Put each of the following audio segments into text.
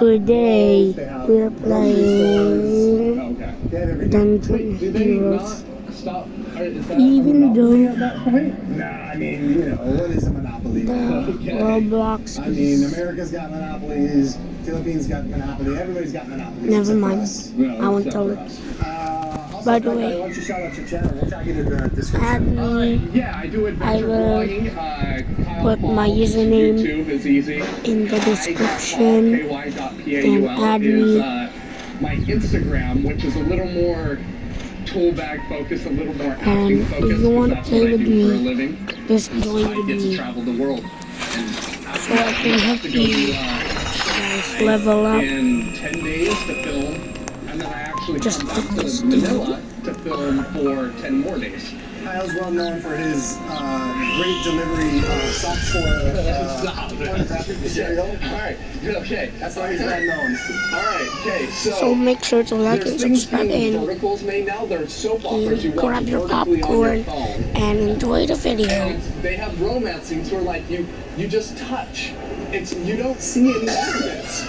Today we're playing Dungeon Heroes. Even though what is a monopoly? Roblox America's got monopolies, Philippines got monopoly, everybody's got monopolies. Never mind. I won't tell it. By the way, why don't you shout out your channel? We'll tag it in the description. add me. I do adventure vlogging. Put my username in the description and add me. My Instagram, which is a little more tool bag focused, a little more acting And focused. if you want to play with me, just join I with get to me travel the world. so I can help you guys level up. In 10 days to film, and then I actually Just come put back to this Manila to film for 10 more days. Kyle's well known for his great delivery software graphic material. Alright, okay. That's why he's well known. Alright, okay, So make sure to like and there's things subscribe being and verticals made now. There are soap operas you watch grab your vertically on your popcorn phone. and enjoy the video. And they have romance scenes where like you just touch. You don't see any evidence.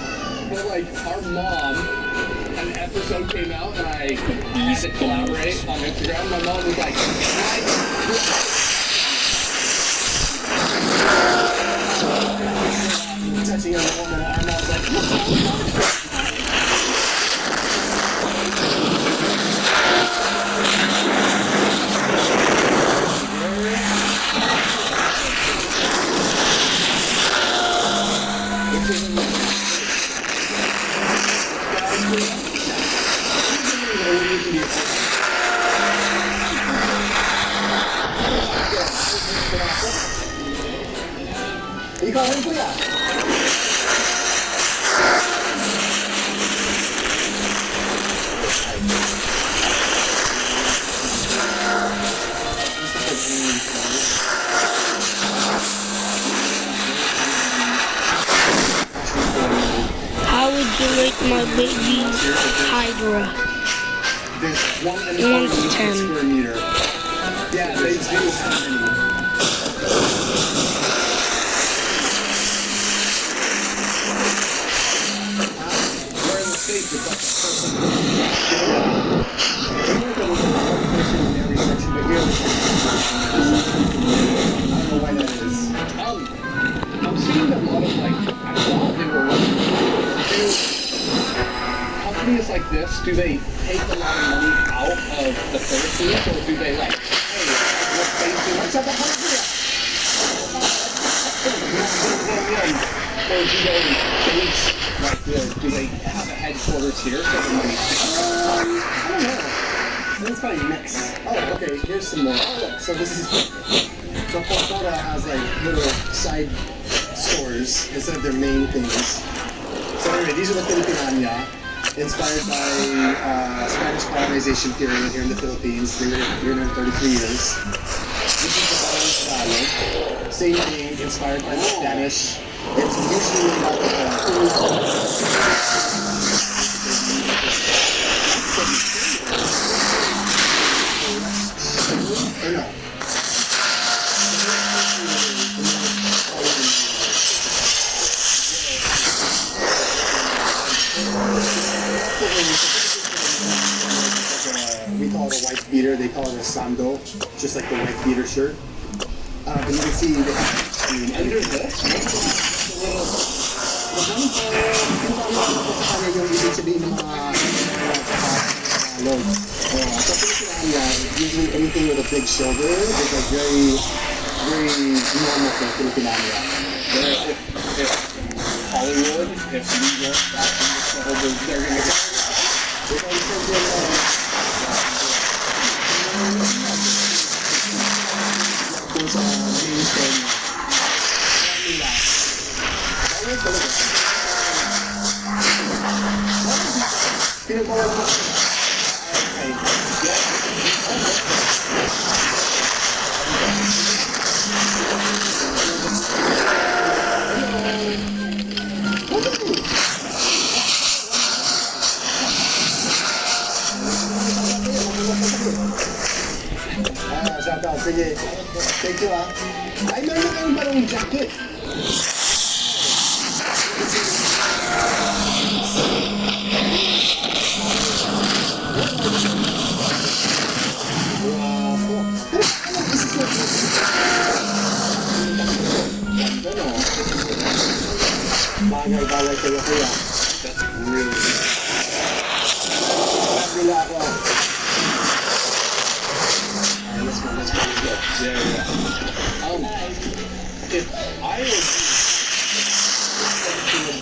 But like our mom, an episode came out and I had to collaborate on Instagram. My mom was like, Touching on the woman, our mom's like, ikaw rin kuya. How would you rate my baby Hydra? There's 1 1 to 10. square meter. Yeah, they do have many. We're in the States, it's like I'm seeing a lot of like, I thought they were like, companies like this, do they take a lot of money out of the Philippines, or do they like, hey, we're facing, or do they base, like, do they have a headquarters here so the money I don't know. That's probably a mix. Oh, okay, here's some more. Oh, look, so this is... So Coca-Cola has like little side stores instead of their main things. So anyway, these are the Kittfann34, inspired by Spanish colonization period here in the Philippines, 333 years. This is the Tagalog. Same thing, inspired by the Spanish. It's usually about the we call it a white beater, they call it a sando, just like the white beater shirt. But you can see the under this. Usually anything with a big shoulder is like very normal for Kittfann34. if Hollywood, if New York, they're going to shout out, sige. Thank you Ay, meron kang barong jacket. That's really good. Not do that well. Alright, let's go. Yeah. If I was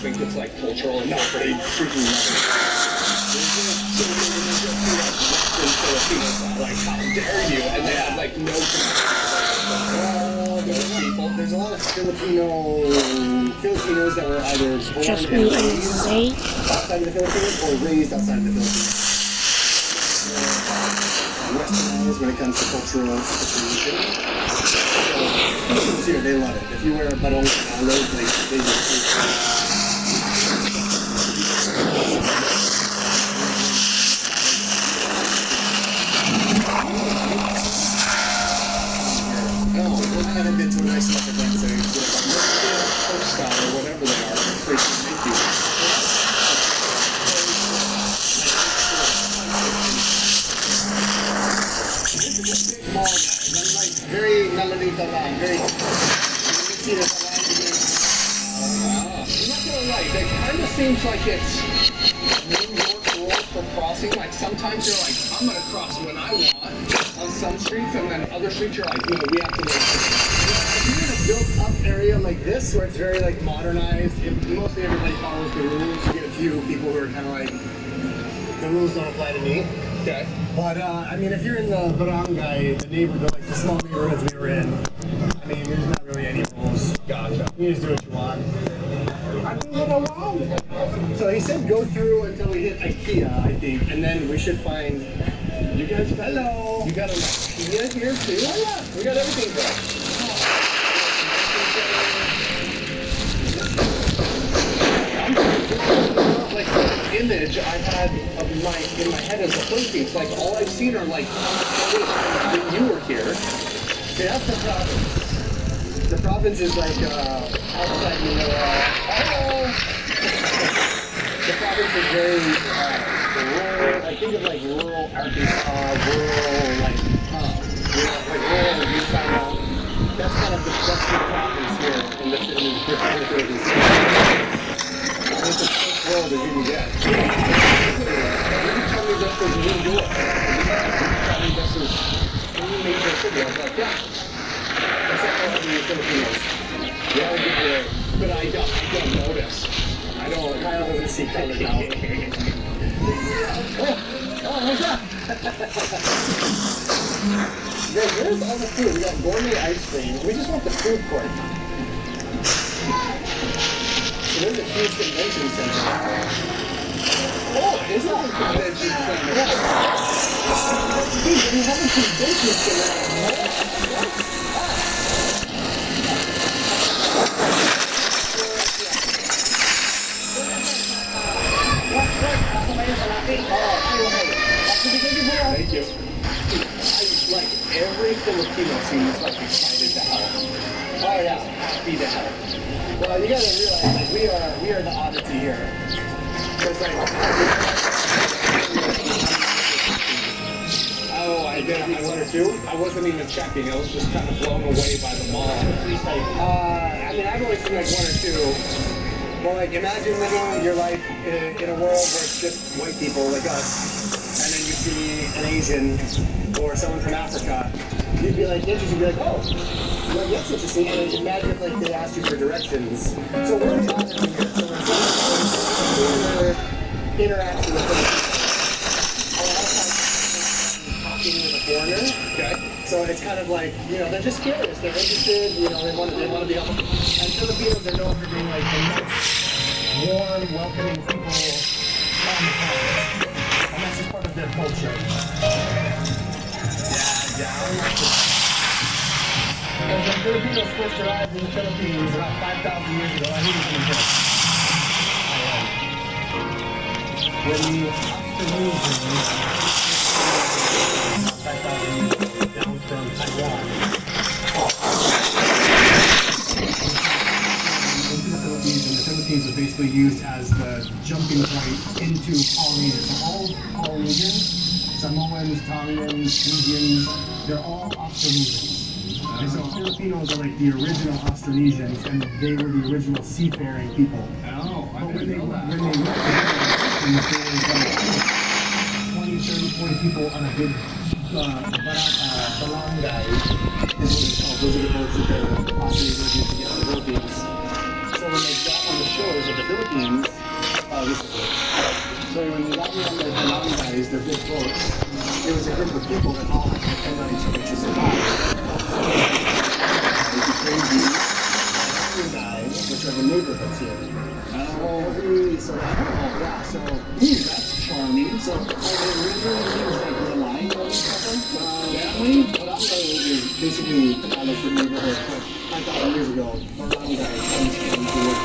think it's like cultural and not pretty freaking nothing. Filipinos like, how dare you? And they have like no there's a lot of Filipinos that were either born Just and me and raised Zay. outside of the Philippines or raised outside of the Philippines. Westernized when it comes to cultural appropriation. So, here, they love it. If you wear a barong Tagalog, like, they just we're gonna get to a nice enough event, so style or whatever they are. Thank you. small guys. I'm like very nalalita lang, very see this I'm not gonna lie, that kind of seems like it's New York rules for crossing. Like sometimes you're like, I'm gonna cross when I want on some streets, and then other streets you're like, no, we have to wait. If you're in a built-up area like this, where it's very like modernized, mostly everybody follows the rules. You get a few people who are kind of like, the rules don't apply to me. Okay. But I mean, if you're in the barangay, the neighborhood, like the small neighborhoods we were in, I mean, there's not really any rules. Gotcha. You just do what you want. So he said go through until we hit IKEA, I think, and then we should find. You guys, Hello. you got an IKEA here too? Oh yeah, We got everything there. Like the image I had of in my head as the Philippines, like all I've seen are like when you were here. See, that's the province. The province is like outside Manila. The province is very rural. I think of like rural Arkansas, rural like rural Utah. That's kind of the province here in the Philippines. It's the first world that you can get. You tell me this is New York. You tell me this is any major city. I was like, yeah. Except for the Filipinos. Yeah, but I don't notice. I don't. Kyle doesn't see color now. Oh, what's that? Guys, where's all the food? We got gourmet ice cream. We just want the food court. So there's a huge convention center. Oh, is that a convention center? Yeah. Dude, we have a convention center. Thank you. Like every Filipino seems like excited to help. Oh yeah. Happy to help. Well, you gotta realize, like, we are the oddity here. Because, like, Oh, I did. I wasn't even checking. I was just kind of blown away by the mall. I mean, I've always seen, like, one or two. Well, like, imagine living your life in a world where it's just white people like us, and then you see an Asian or someone from Africa. You'd be like, interested, you'd be like, oh, like, that's interesting. And then imagine if, like, they asked you for directions. So we're the oddity here. So when someone interacts with them, a lot of times talking with a foreigner. Okay. So it's kind of like, you know, they're just curious, they're interested, you know, they want to be helpful. And Filipinos are known for being like the most warm, welcoming people on the planet. And that's just part of their culture. Yeah, I like it. As the Filipinos first arrived in the Philippines about 5,000 years ago, I knew this was good. When the Austronesians 5,000 years ago, down from Taiwan. Into the Philippines, and the Philippines was basically used as the jumping point into Polynesia. So all Polynesians, Samoans, Tongans, Indians, they're all Austronesians. And so Filipinos are like the original Austronesians, and they were the original seafaring people. Oh, I when they went together, there was 20, 30, 40 people on a big barangay, is what it's called. Those are the boats that the operators use to get to the Philippines. So when they got on the shores of the Philippines, this is it. So when they got on the barangays, their big boats, there was a group of people that all had to depend on each other to survive. It's a crazy barangay, which are the neighborhoods here. So that's charming. So are they originally like relying on each other? What I'm saying is basically like the neighborhood, but like 100 years ago, barangay comes from the word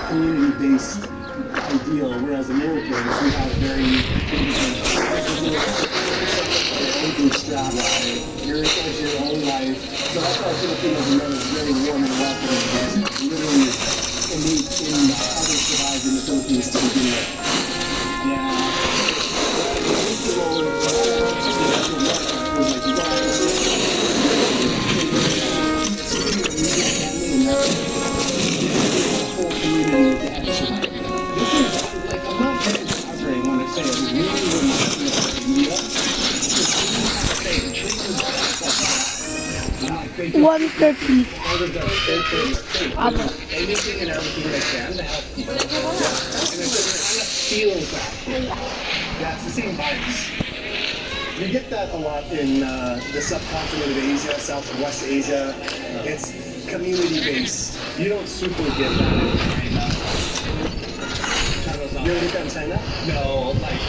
community-based ideal, whereas Americans, we have a very bootstrap. You're in charge of your own life. So that's why Filipinos are known as very warm and welcoming. It's literally innate in how they survived in the Philippines to begin with. $1.30. Anything and everything they can to help people. And it kind of feels that. Yeah, it's the same vibes. You get that a lot in the subcontinent of Asia, Southwest Asia. It's community-based. You don't super get that in China. You ever get that in China? No, like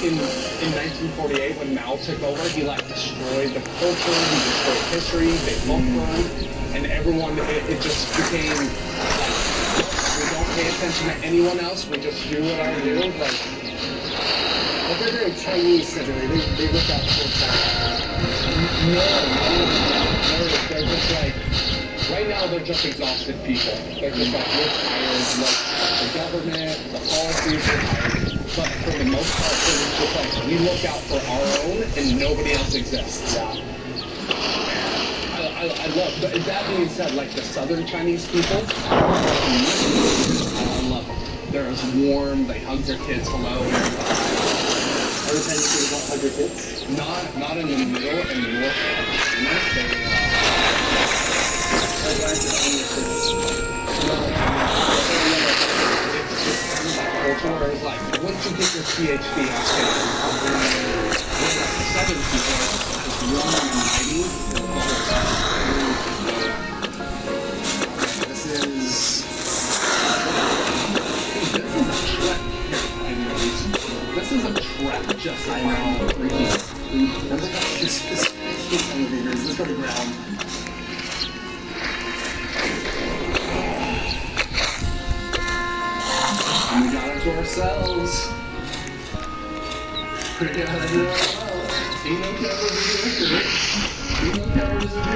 in 1948 when Mao took over, he like destroyed the culture, he destroyed history, they both burned, and everyone, it just became like, we don't pay attention to anyone else, we just do what I do, like. But they're very Chinese-centered, they look out for China. No, they're just like, right now they're just exhausted people. They're just like, we're tired, like, the government, the policies, we're tired. But for the most part, it's just like, we look out for our own and nobody else exists. I love, but that being said, like the southern Chinese people, I love them. They're as warm, they hug their kids, hello. Every time you think about hug your kids? Not in the middle and north of China. Where it's like, once you get your PhD, I'll say, southern people are just warm and mighty. This is a trek, just I know. This elevators. Let's go to ground. And we got it to ourselves. We got it to ourselves. Ain't no cameras in here. Ain't no cameras in here.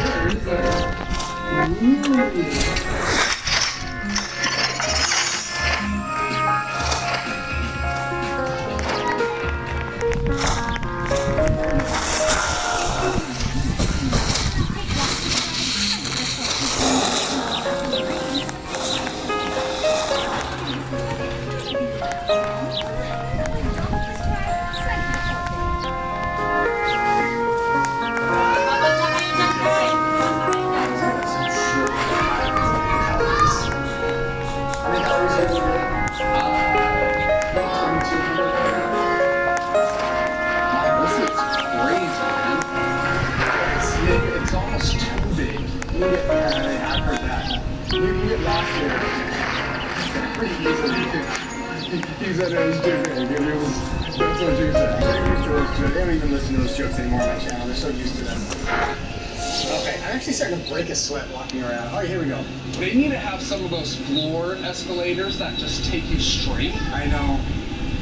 He said it was too big. That's what you said. They don't even listen to those jokes anymore on my channel. They're so used to them. Okay, I'm actually starting to break a sweat walking around. All right, here we go. They need to have some of those floor escalators that just take you straight. I know.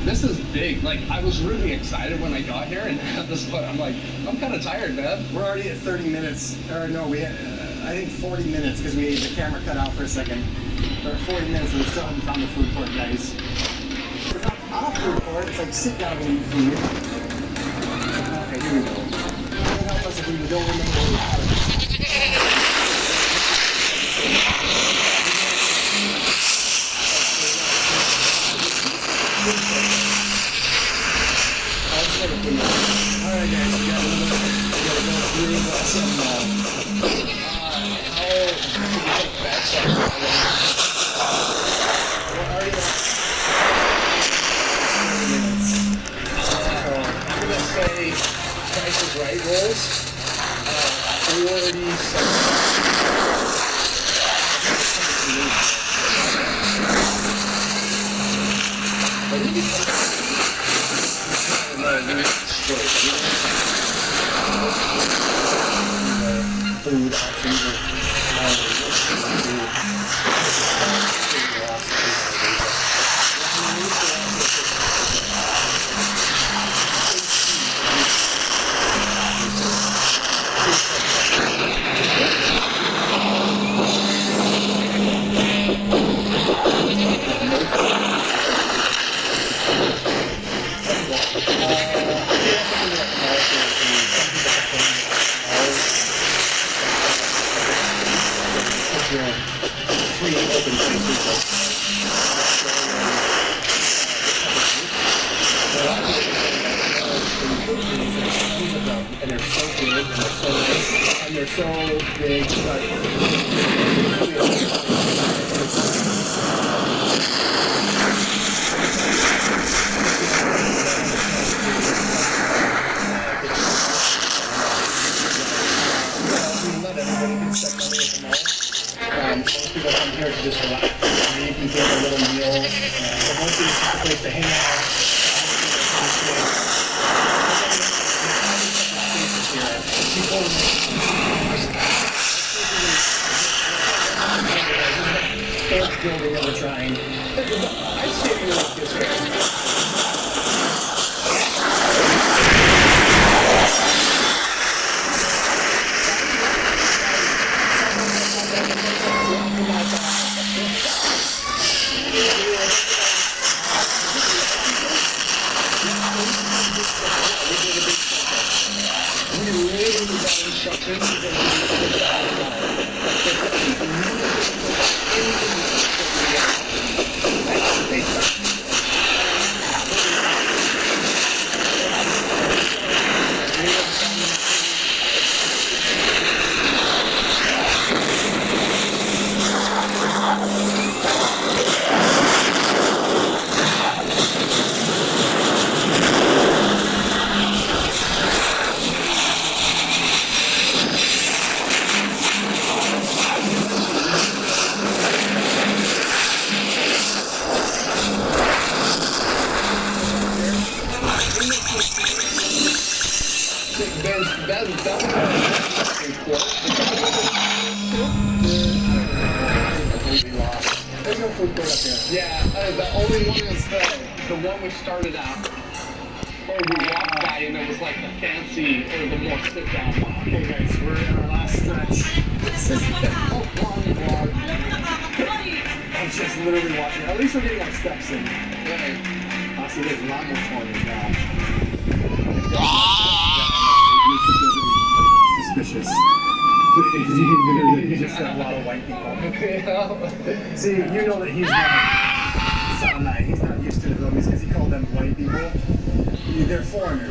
This is big. Like, I was really excited when I got here, and at this point, I'm like, I'm kind of tired, man. We're already at 30 minutes. Or no, we had, I think 40 minutes because the camera cut out for a second. For 40 minutes and we still haven't found the food court, guys. It's not a food court, it's like sit down and eat food. Okay, here we go. It would help us if we don't remember where we are. Alright guys, we gotta go through some Price is Right rolls. 47. Food options. Free open and they're so big and they're so big, not everybody can spend money at the mall. Most people come here to just relax. You can get a little meal. But mostly it's just a place to hang out. First building ever trying. I see you like this way. There's no food court up here. Yeah, the only one is the one we started at. Or we walked by and it was like the fancy or the more sit down one. Okay guys, we're in our last stretch. I'm just literally watching. At least we're getting our steps in. Right. Honestly, there's a lot more corners now. Suspicious. He just said a lot of white people. See, you know that he's not used to the Philippines because he called them white people. They're foreigners.